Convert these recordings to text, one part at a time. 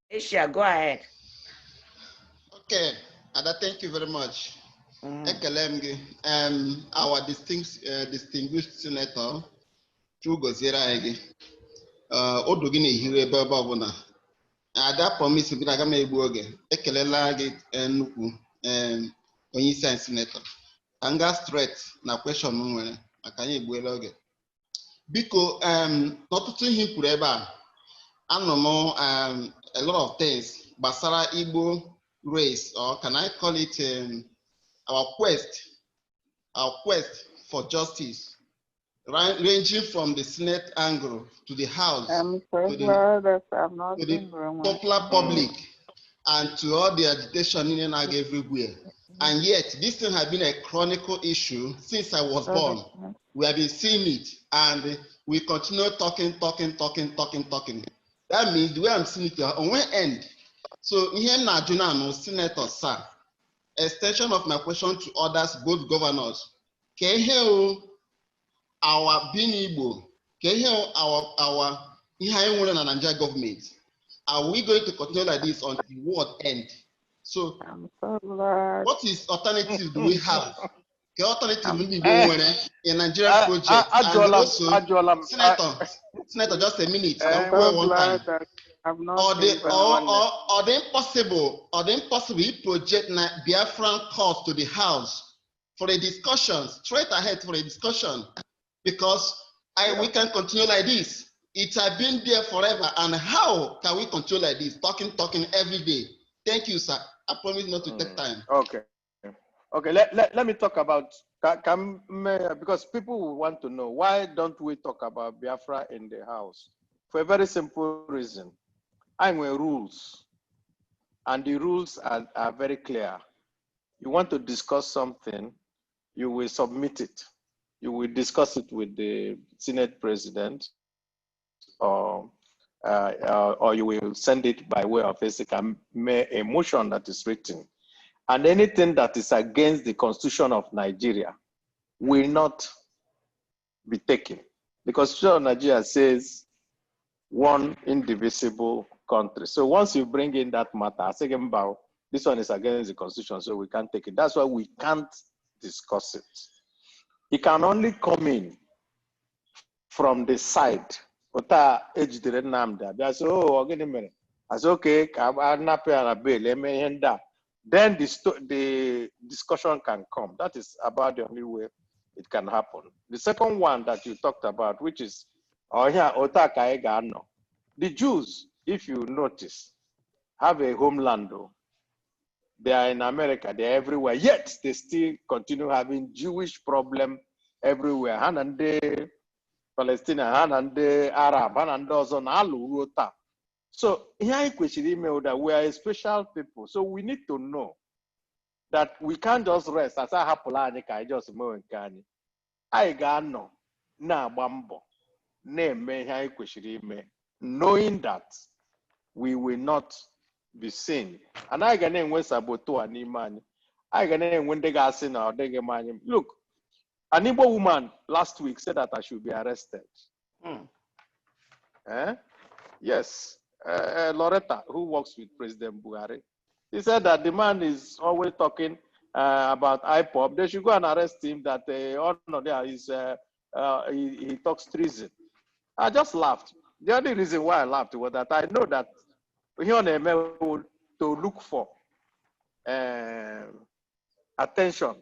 Asia, go ahead. Okay, Ada, thank you very much. Our distinguished senator, Chugoziera Ege, Odogine Hirebe Babona. Ada promise gị aga m egbu oge. Ekelela gị nnukwu onye isi anyị senator. Ka m gaa straight na question m nwere maka anyị egbuela oge. Biko, n'ọtụtụ ihe kwuru ebe a, anọ m a lot of things gbasara Igbo race, or can I call it our quest for justice, right, ranging from the Senate angle to the House, I'm so glad that I'm not to the popular public, and to all the agitation in and out everywhere. And yet, this thing has been a chronicle issue since I was born. We have been seeing it, and we continue talking. That means the way I'm seeing it, on one end. So, here now, Senator Sir, extension of my question to others, both governors. Can you hear our being Igbo? Can you hear our Nigeria government? Are we going to continue like this until the world end? So, what is alternative do we have? The alternative will be in Nigerian project. And also, Senator, just a minute. Or the impossible project Biafran cause to the House for a discussion, straight ahead for a discussion, because we can continue like this. It has been there forever, and how can we continue like this, talking every day? Thank you, sir. I promise not to take time. Okay. Let me talk about, because people will want to know, why don't we talk about Biafra in the House? For a very simple reason. I'm with rules, and the rules are very clear. You want to discuss something, you will submit it. You will discuss it with the Senate President, or you will send it by way of a motion that is written. And anything that is against the Constitution of Nigeria will not be taken. The Constitution of Nigeria says one indivisible country. So once you bring in that matter, I say, this one is against the Constitution, so we can't take it. That's why we can't discuss it. It can only come in from the side. Then the discussion can come. That is about the only way it can happen. The second one that you talked about, which is the Jews, if you notice, have a homeland. They are in America, they are everywhere, yet they still continue having Jewish problem everywhere. Hanande Palestine, Hanande Arab, Hanande Ozon, so here that we are a special people. So we need to know that we can't just rest as I have just I got no na bambo knowing that we will not be seen. And I can when Saboto and Imani. I can when they got seen or they get money. Look, an Igbo woman last week said that I should be arrested. Yes. Loretta, who works with President Buhari, he said that the man is always talking about IPOP. They should go and arrest him. That he talks treason. I just laughed. The only reason why I laughed was that I know that he on a to look for attention,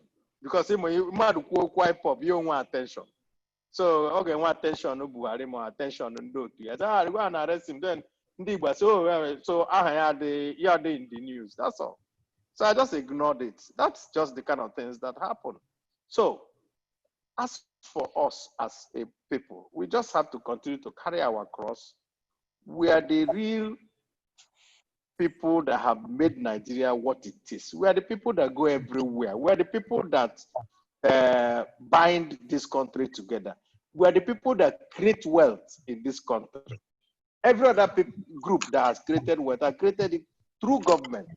because he might IPOP. You want attention. So okay, want attention, no Buhari, more attention, and do it. I go and arrest him then. So I had in the news. That's all. So I just ignored it. That's just the kind of things that happen. So as for us as a people, we just have to continue to carry our cross. We are the real people that have made Nigeria what it is. We are the people that go everywhere. We are the people that bind this country together. We are the people that create wealth in this country. Every other group that has created wealth has created it through government.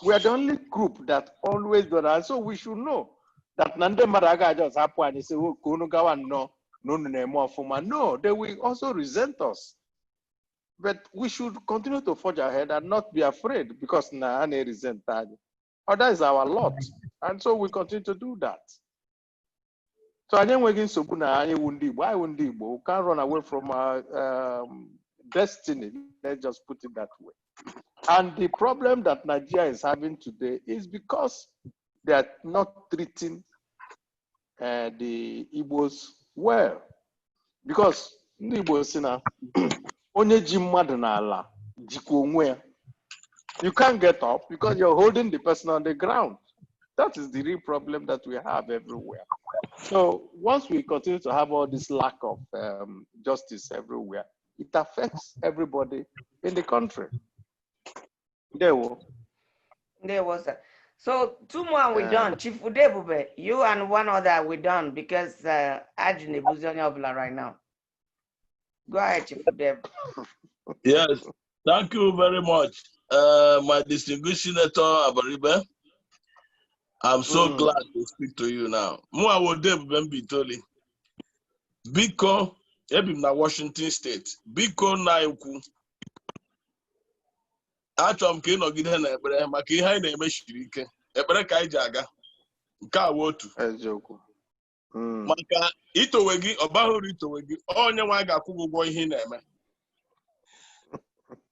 We are the only group that always do that. So we should know that Nande Maraga just happen and say, oh, no, they will also resent us. But we should continue to forge ahead and not be afraid because Naane resent that. Oh, that is our lot. And so we continue to do that. So I am working so good. We can't run away from our destiny. Let's just put it that way. And the problem that Nigeria is having today is because they are not treating the Igbos well. Because the Igbos now, onye ji mmadụ n'ala jikwa onwe ya. You can't get up because you're holding the person on the ground. That is the real problem that we have everywhere. So once we continue to have all this lack of justice everywhere, it affects everybody in the country. There was. So 2 more we done. Chief Udebube, you and one other we done because Ajine Buzionya right now. Go ahead, Chief Udebube. Yes, thank you very much, my distinguished Senator Abaribe. I'm so glad to speak to you now. Mwa Udebube Mbitoli. Biko, ebim na Washington State. Biko na ekwu. Achọrọ m ka ị nọgide na ekpere maka ihe anyị na-eme siri ike. Ekpere ka anyị ji aga. Nke a wụ otu. Eziokwu. Maka itowe gị, ọbahụrụ itowe gị, onye nwa ga-akwụ gị ụgwọ ihe ị na-eme.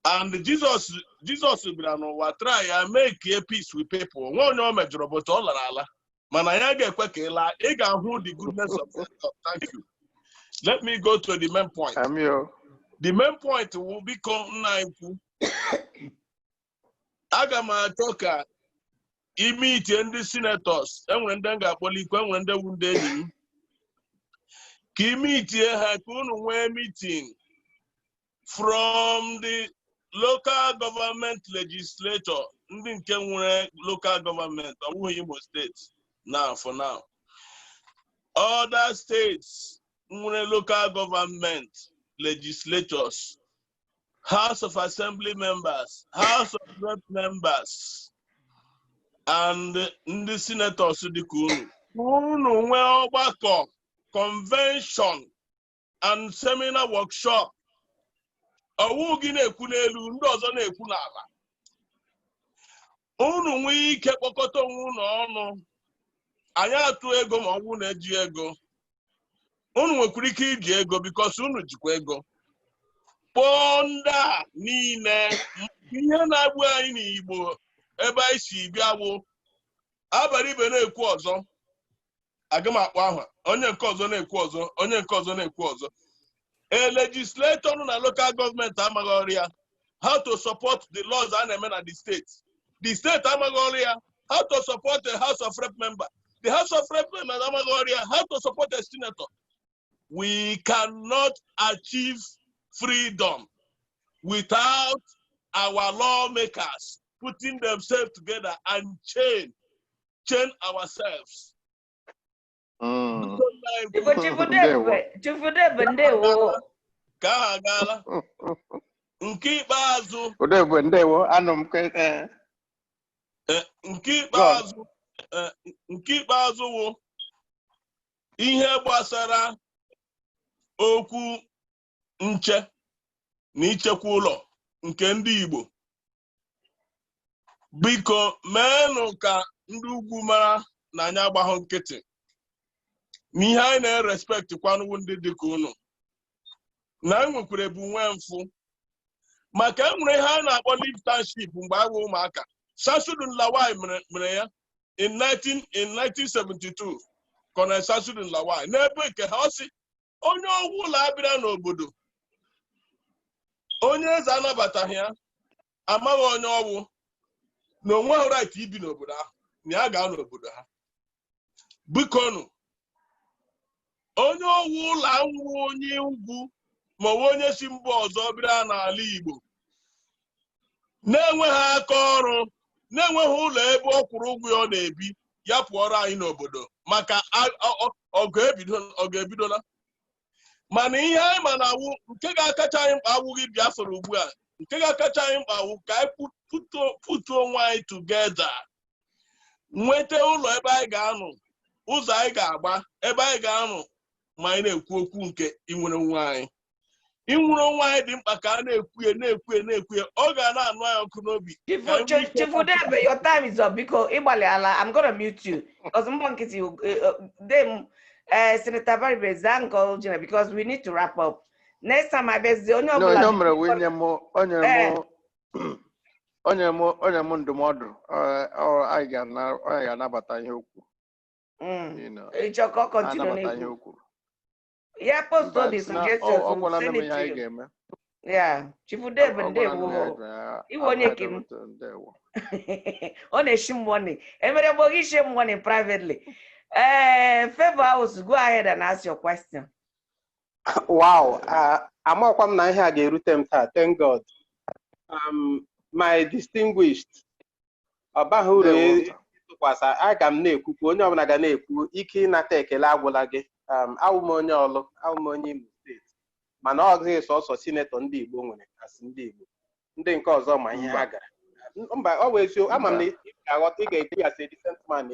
And Jesus bịara n'ụwa try ya make a peace with people. Nwa onye o mejọrọ bụ ọ lara ala. Mana ya ga-ekwe ka ị laa, ị ga-ahụ the goodness of God. Thank you. Let me go to the main point. The main point will become nna ekwu. Aga m achọ ka ime itie ndị senators enwere ndị ga-akpọli ikwe enwere ndị wu ndị enyi m ka ime itie ha ka unu nwee meeting from the local government legislature ndị nke nwere local government ọ bụghị Imo State now for now. Other states nwere local government legislatures, House of Assembly members, House of Rep members, and the senators dị ka unu nwee ọgbakọ, convention, and seminar workshop. Ọwụ gị na-ekwu n'elu, ndị ọzọ na-ekwu n'ala. Unu nwee ike kpọkọta onwe unu ọnụ. Anyị atụ ego ma ọwụ na-eji ego. Unu nwekwara ike iji ego because unu jikwa ego. Ponda niile ihe na-agbu anyị n'Igbo ebe anyị si bịa bụ Abaribe na-ekwu ọzọ. Aga m akpọ aha. Onye nke ọzọ na-ekwu ọzọ. Onye nke ọzọ na-ekwu ọzọ. A legislator na local government amaghị ya how to support the laws a na-eme na the state. The state amaghị ya how to support a House of Rep member. The House of Rep member amaghị ya how to support a senator. We cannot achieve freedom without our lawmakers putting themselves together and change ourselves. Ka ha gaala nke ikpeazụ wụ ihe gbasara okwu nche na ichekwa ụlọ nke ndị Igbo. Biko meenụ ka ndị ugwu mara na anyị agbahụ nkịtị n'ihe anyị na-respect kwanụ ndị dị ka unu na enwekwara ebu nwe mfụ maka enwere ihe a na-akpọ live township mgbe agwa ụmụaka. Sasudun Lawai mere ya in 1972. Colonel Sasudun Lawai n'ebe nke ha si onye ọgwụ ụlọ abịara n'obodo onye eze anabataghị ya amaghị onye ọgwụ na onwe ha right ibi n'obodo ahụ na ya ga n'obodo ha. Bikonu onye ọgwụ ụlọ anwụ onye ugwu ma ọ bụ onye si mba ọzọ bịara n'ala Igbo na-enweghị aka ọrụ na-enweghị ụlọ ebe ọ kwụrụ ụgwọ ọ na-ebi ya pụọrọ anyị n'obodo maka ọgụ ebidola. Mana ihe anyị ma na awụ nke ga-akacha anyị mkpa awụghị Biafra ugbu a nke ga-akacha anyị mkpa wụ ka anyị pụtuo onwe anyị together, nweta ụlọ ebe anyị ga-anọ, ụzọ anyị ga-agba, ebe anyị ga-anọ ma anyị na-ekwu okwu nke inwere onwe anyị. Inwere onwe anyị dị mkpa ka a na-ekwu ya, ọ ga na-anụ anyị ọkụ n'obi. Chief Udebe, your time is up because I'm going to mute you because Senator Abaribe Zango, because we need to wrap up. Next time I bet the only onye m ndụmọdụ anyị ga-anabata ihe okwu. Yeah, post all the suggestions. Yeah, Chief Udebe on a shim money. Everybody shim money privately. Favor House, go ahead and ask your question. Wow, amakwam na ihe a ga-erute m taa, thank God. My distinguished ọbaghị uru ịtụkwasị, aga m na-ekwukwu, onye ọbụla ga na-ekwu, ike ịnata ekele agwụla gị. Awụ m onye ọlụ, awụ m onye Imo steeti, mana ọ gụghị sọsọ sinetọ ndị Igbo nwere asị ndị Igbo, ndị nke ọzọ ma ihe ha gara. Mba, ọ bụ eziokwu, ama m na ị ga-aghọta, ị ga-ekwu ya sị decent man,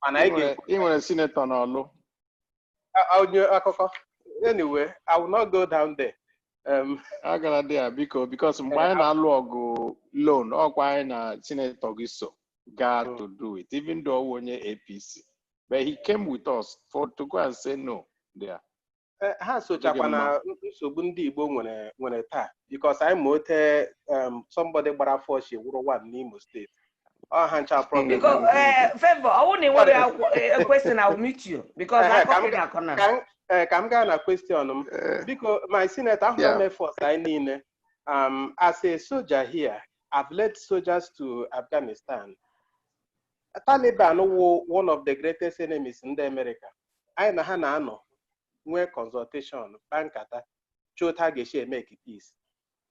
mana ị nwere sinetọ n'ọlụ. Onye akụkọ. Anyway, I will not go down there. Agara there because mgbe anyị na-alụ ọgụ loan, ọkwa anyị na sinetọ gị so got to do it, even though onye APC. But he came with us to go and say no there. Ha sochakwa na nsogbu ndị Igbo nwere taa, because I'm mote somebody gbara afọ shi wụrụ one n'Imo State. Ha ncha problem. Because Favor, I won't want a question. I'll meet you because I come I'm going to question because my senator have force I need. As a soldier here, I've led soldiers to Afghanistan. Taliban were one of the greatest enemies in the America. I know where consultation, bankata, chota geshe make peace.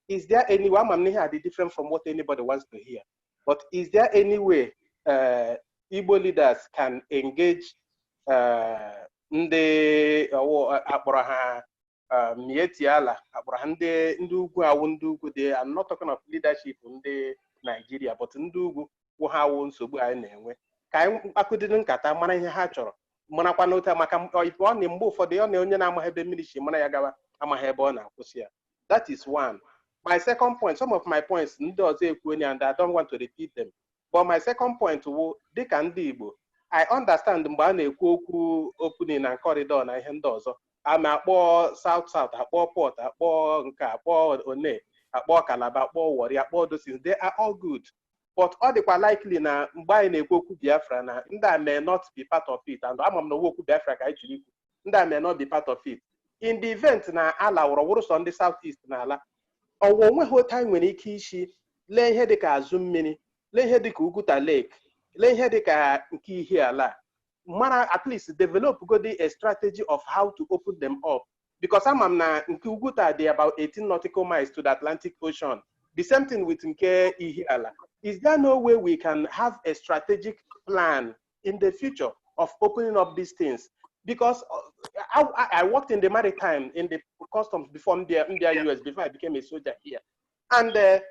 Is there any one different from what anybody wants to hear? But is there any way Igbo leaders can engage ndị akpọrọ ha mietiala, akpọrọ ha ndị ugwu awụ ndị ugwu dị, I'm not talking of leadership ndị Nigeria, but ndị ugwu wụ ha awụ nsogbu anyị na-enwe, ka anyị akụdịrị nkata mara ihe ha chọrọ, marakwa n'otu maka ọ na mgbe ụfọdụ ọ na onye na-amaghị ebe mmiri si mara ya gawa amaghị ebe ọ na-akwụsị ya. That is one. My second point, some of my points ndị ọzọ ekwu and I don't want to repeat them, but my second point wụ dịka ndị Igbo, I understand mgbe a na-ekwu okwu opening na corridor na ihe ndị ọzọ, ama akpọ South South, akpọ Port, akpọ nke, akpọ One, akpọ Calabar, akpọ Warri, akpọ those things, they are all good. But ọ dịkwa likely na mgbe anyị na-ekwu okwu Biafra na ndị a may not be part of it, and ama m na okwu Biafra ka anyị jiri ikwu, ndị a may not be part of it. In the event na ala wụrụ sọ ndị South East na ala, ọwụ onweghị otu anyị nwere ike isi lee ihe dịka azụ mmiri, lee ihe dịka Uguta Lake, lee ihe dịka nke ihe ala, mara at least develop a strategy of how to open them up, because ama m na nke Uguta dị about 18 nautical miles to the Atlantic Ocean. The same thing with nke ihe ala. Is there no way we can have a strategic plan in the future of opening up these things? Because I worked in the maritime, in the customs before India US, before I became a soldier here. And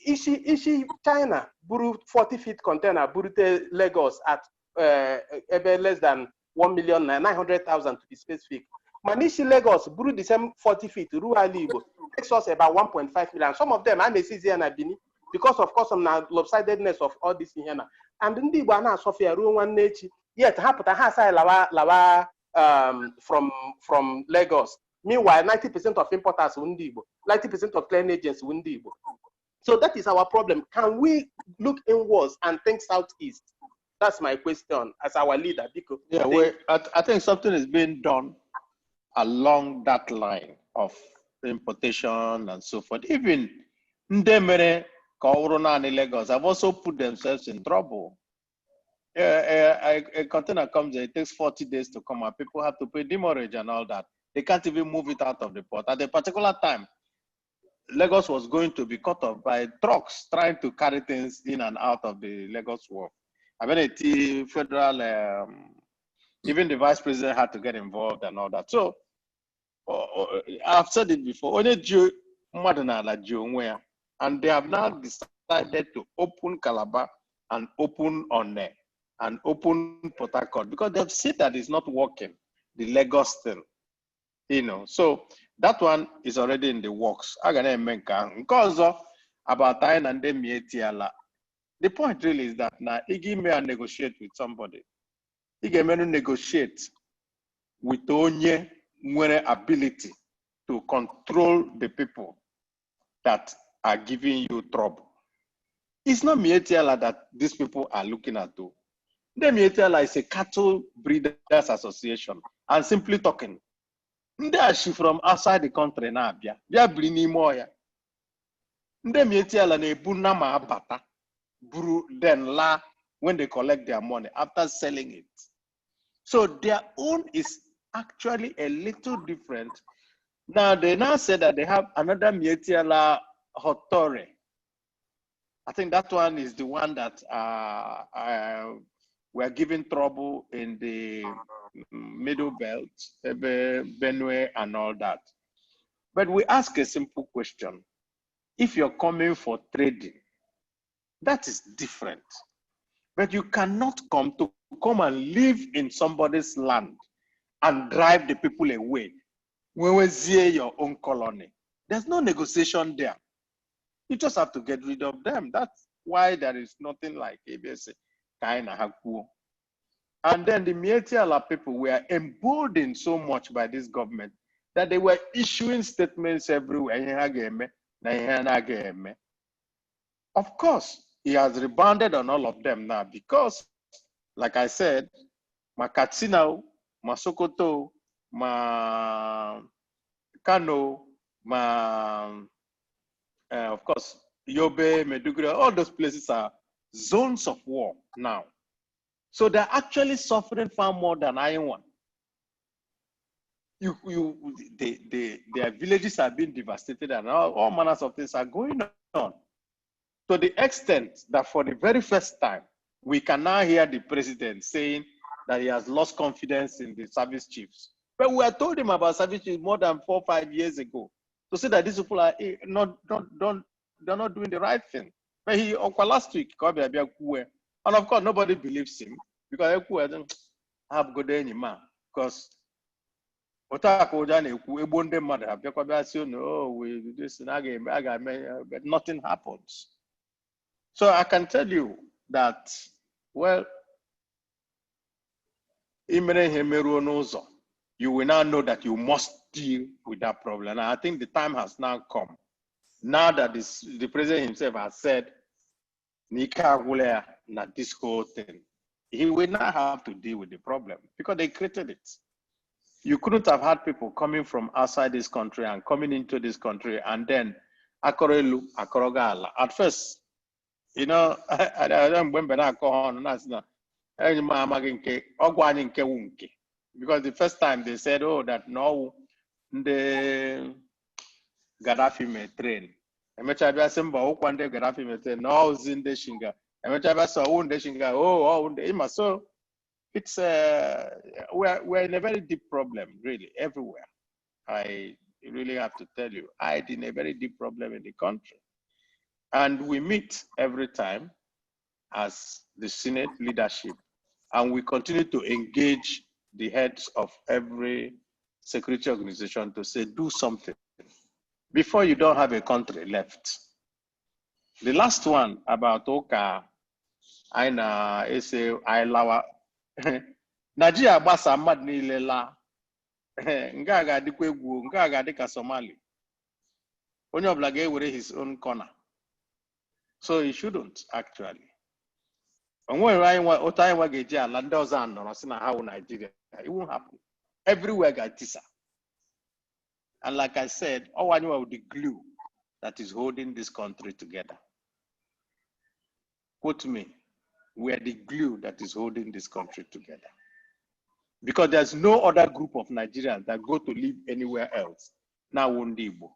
Ishi China, buru 40-feet container, burute Lagos at less than 1,900,000 to be specific. Manishi Lagos, buru the same 40 feet, rural Igbo, takes us about 1.5 million. Some of them, I may see here and Bini, because of course, some lopsidedness of all this in here. And in the Wana Sophia, Ruwan Nature, yet happen to have lawa from Lagos. Meanwhile, 90% of importers Wundibo, 90% of clearing agents Wundibo. So that is our problem. Can we look inwards and think southeast? That's my question as our leader. Because I think something is being done along that line of importation and so forth. Even Ndemere, Kauruna and Lagos have also put themselves in trouble. A container comes in, it takes 40 days to come out. People have to pay demurrage and all that. They can't even move it out of the port. At a particular time, Lagos was going to be cut off by trucks trying to carry things in and out of the Lagos wharf. I mean, the federal, even the vice president had to get involved and all that. So, I've said it before. Only Jew, Madonna, like Jew, where And they have now decided to open Calabar and open Onne and open Port Harcourt because they've seen that it's not working, the Lagos thing. So that one is already in the works. Because about time and them the point really is that now Igi may negotiate with somebody. Igi may negotiate with onye nwere ability to control the people that are giving you trouble. It's not Mietiala that these people are looking at though. The Mietiala is a cattle breeders association and simply talking. They are from outside the country now. They are bringing more. The Mietiala ne buna ma bata. Then la when they collect their money after selling it. So their own is actually a little different. Now they now say that they have another Mietiala Hotore. I think that one is the one that we're giving trouble in the middle belt, Benue and all that. But we ask a simple question. If you're coming for trading, that is different. But you cannot come and live in somebody's land and drive the people away when we see your own colony. There's no negotiation there. You just have to get rid of them. That's why there is nothing like ABS kind of haku. And then the Mietiala people were emboldened so much by this government that they were issuing statements everywhere. Of course, he has rebounded on all of them now because, like I said, ma Katsina, ma Sokoto, ma Kano, of course, Yobe, Meduguri, all those places are zones of war now. So they're actually suffering far more than anyone. Their villages are being devastated and all manners of things are going on. To the extent that for the very first time, we can now hear the president saying that he has lost confidence in the service chiefs. But we had told him about service chiefs more than 4 or 5 years ago to say that these people are they're not doing the right thing. But he last week, and of course nobody believes him because I have good anymore because but nothing happens. So I can tell you that, well, you will now know that you must deal with that problem. And I think the time has now come. Now that the president himself has said, not this whole thing, he will now have to deal with the problem because they created it. You couldn't have had people coming from outside this country and coming into this country and then akorelu, akorogala. At first, I don't remember that because the first time they said, oh, that no, the Gaddafi may train. Gaddafi may train. No, Zinde Shinga. So it's we're in a very deep problem, really, everywhere. I really have to tell you, I'm in a very deep problem in the country. And we meet every time as the Senate leadership, and we continue to engage the heads of every security organization to say, do something. Before you don't have a country left. The last one about Oka, Aina, Ese, Ailawa, Nigeria Basa Mad Nilela, Ngaga Dikwe, Ngaga Dika Somali. Onyoblage with his own corner. So he shouldn't actually. And when I want Otai Wageja, Landozan, or Sina how Nigeria, it won't happen. Everywhere got Tisa. And like I said, all I know of the glue that is holding this country together. Quote me, we are the glue that is holding this country together. Because there's no other group of Nigerians that go to live anywhere else. Now, Igbo.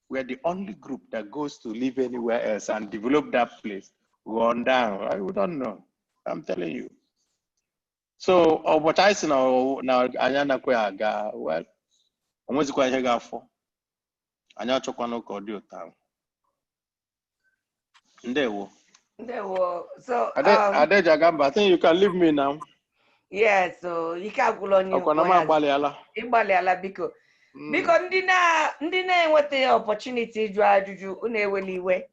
We are the only group that goes to live anywhere else and develop that place. Gone down. I don't know. I'm telling you. So, what I say now, Ayana Kweaga, well, Anyị achọkwana ka ọ dị otu ahụ. Ndewo. So Ade Jagamba, I think you can leave me now. yeah, so you can't go on you. Igbaliala biko. Because ndị na-enweta opportunity ịjụ ajụjụ unu eweli iwe.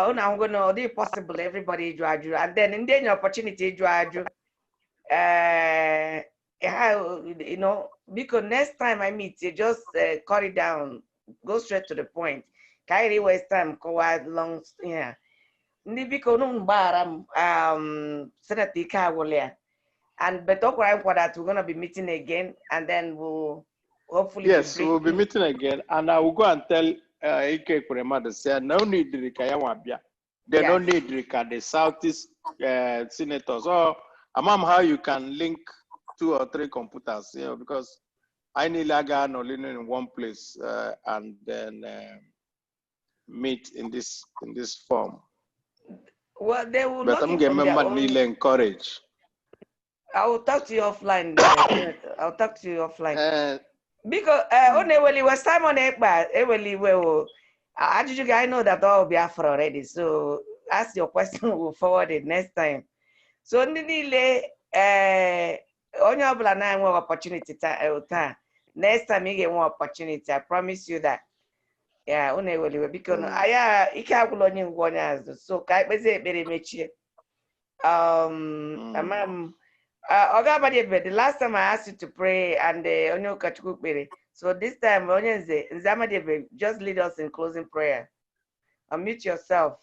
Unu ahụgo na ọ dị possible everybody ịjụ ajụjụ, and then ndị enye opportunity ịjụ ajụ. You know, because next time I meet you, just cut it down, go straight to the point. Carry waste time, quite long, yeah. Ndị biko unu mgbara Senator Ike Agwụlịa, and but that we're gonna be meeting again, and then we'll hopefully. Yes, we'll be meeting again, and I will go and tell Ike Kurema to say no need the Kayawabia. They don't need the Southeast senators. Or Amam, how you can link 2 or 3 computers, you know, because I need Lagan or Linen in one place and then meet in this form. Well, they will. But I'm getting encourage. I will talk to you offline. I'll talk to you offline. Because only was Simon Ekba, I know that all Biafra already. So ask your question, we'll forward it next time. So only one opportunity next time you get one opportunity. I promise you that. Yeah, only because I can't go on one as so very much. The last time I asked you to pray and onyo kachukwu. So this time Nzamadebe, just lead us in closing prayer. Unmute yourself.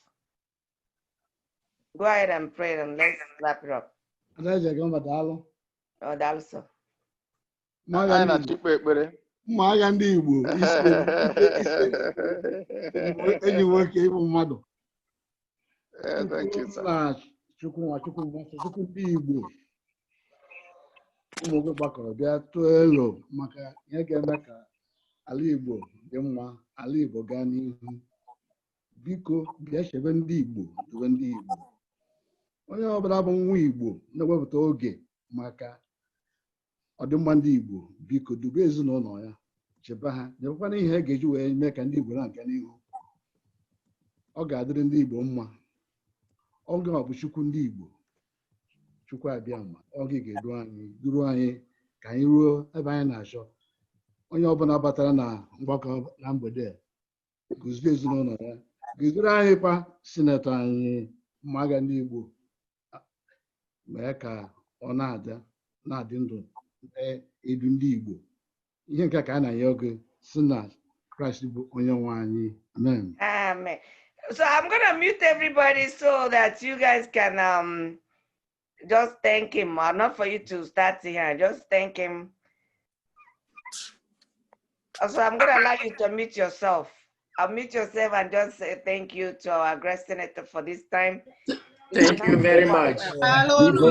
Go ahead and pray and let's wrap it up. Oh, that's so. Ụmụagha ndị Igbo enyi nwoke ịbụ mmadụ. Thank you, sir. Chukwu ndị Igbo ụmụ gị gbakọrọ bịa tụọ elo maka ihe ga-eme ka ala Igbo dị mma, ala Igbo gaa n'ihu. Biko bịa chebe ndị Igbo, dobe ndị Igbo. Onye ọbụla bụ nwa Igbo na-ewepụta oge maka ọdịmma ndị Igbo, biko dube ezinụlọ ya, chebe ha, nyekwana ihe ga-eji wee mee ka ndị Igbo na-aga n'ihu. Ọ ga-adịrị ndị Igbo mma. Ọ ga-abụ Chukwu ndị Igbo, Chukwu abịa ma ọ ga-edu anyị, duru anyị ka anyị ruo ebe anyị na-achọ. Onye ọbụla batara na mgbakọ na mgbede gọzie ezinụlọ ya, gọziere anyị kwa sinetọ anyị Ụmụagha ndị Igbo, mee ka ọ na-adị ndụ edu ndị Igbo. Ihe nke ka a na-enye oge si na Kraịst bụ onye nwe anyị. Amen. Amen. So I'm gonna mute everybody so that you guys can just thank him, or not for you to start here, just thank him. So I'm gonna allow you to mute yourself. I'll mute yourself and just say thank you to our great senator for this time. Thank you very much.